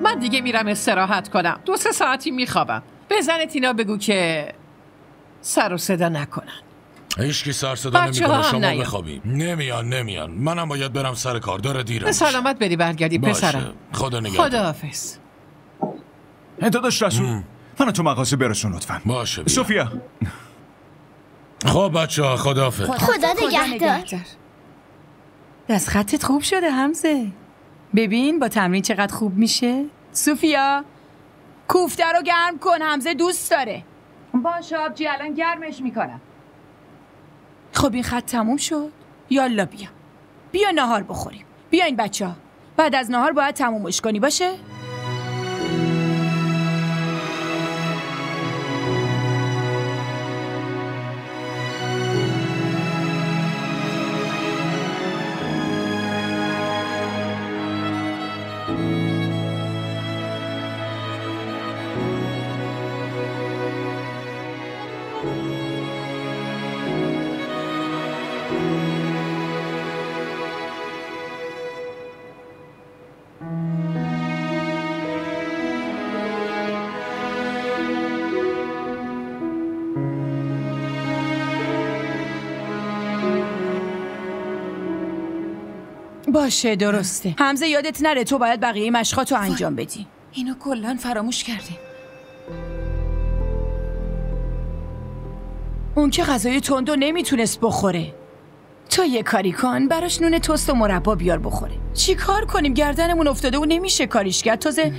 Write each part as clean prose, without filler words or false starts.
من دیگه میرم استراحت کنم. 2-3 ساعتی میخوابم. بزنت اینا بگو که سر و صدا نکنن. هیچکی سر صدا نمیکنه. شما بخوابیم. نمیان. منم باید برم سر کار. داره دیرم. به سلامت بری برگردی پسرم. خدا نگهدار. خداحافظ. داداش رسول، منو تو مغازه برسون لطفا. باشه بیا. سوفیا. خب بچه‌ها خداحافظ. خدا نگهدار. دست خطت خوب شده حمزه. ببین با تمرین چقدر خوب میشه. سوفیا کوفته رو گرم کن، حمزه دوست داره. باشه آبجی الان گرمش میکنم. خب این خط تموم شد. یالا بیا ناهار بخوریم. بیاین بچه‌ها، بعد از ناهار باید تمومش کنی باشه. باشه درسته. حمزه یادت نره تو باید بقیه مشقاتو انجام بدی. اینو کلن فراموش کردیم. اون که غذای تندو نمیتونست بخوره. تو یه کاری کن براش نون تست و مربا بیار بخوره. چی کار کنیم؟ گردنمون افتاده و نمیشه کاریش کرد. تازه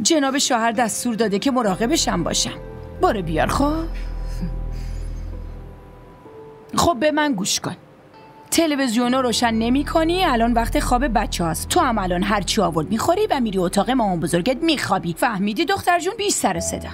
جناب شوهر دستور داده که مراقبشم باشم. برو بیار. خب به من گوش کن. تلویزیون رو روشن نمی کنی. الان وقت خواب بچه هاست. تو هم الان هرچی آورد میخوری و میری اتاق مامان بزرگت میخوابی. فهمیدی دختر جون؟ بی سر صدا.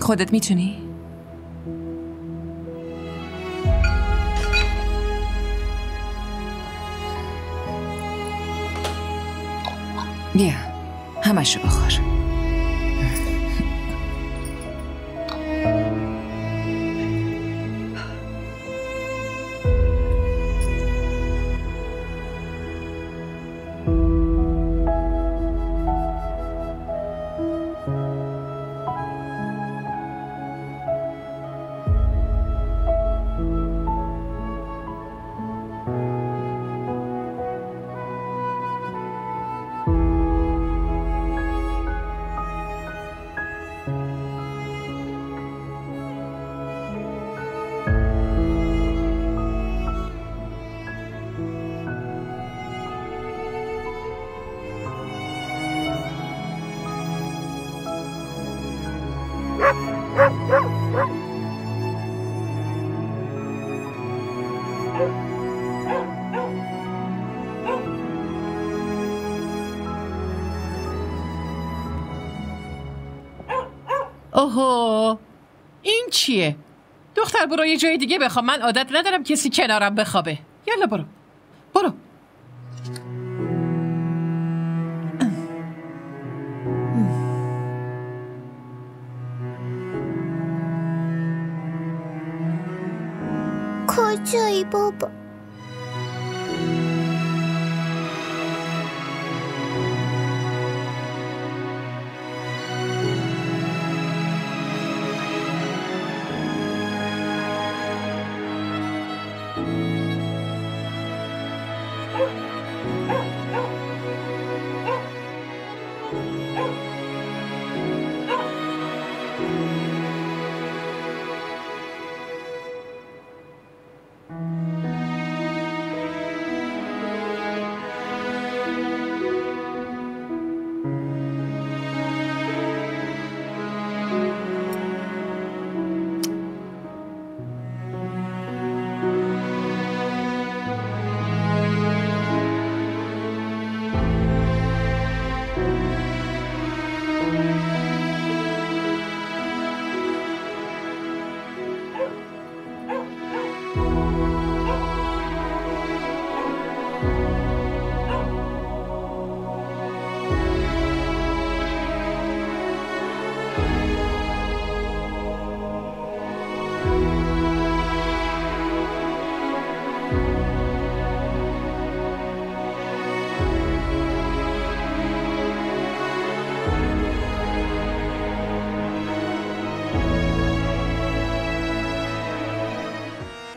خودت میتونی؟ بیا همشو بخور. اوهو این چیه؟ دختر برو یه جای دیگه بخواب. من عادت ندارم کسی کنارم بخوابه. یالا برو. کجایی بابا؟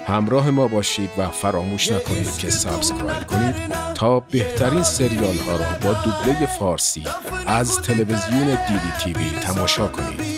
همراه ما باشید و فراموش نکنید که سابسکرایب کنید تا بهترین سریال ها را با دوبله فارسی از تلویزیون دیدی تیوی تماشا کنید.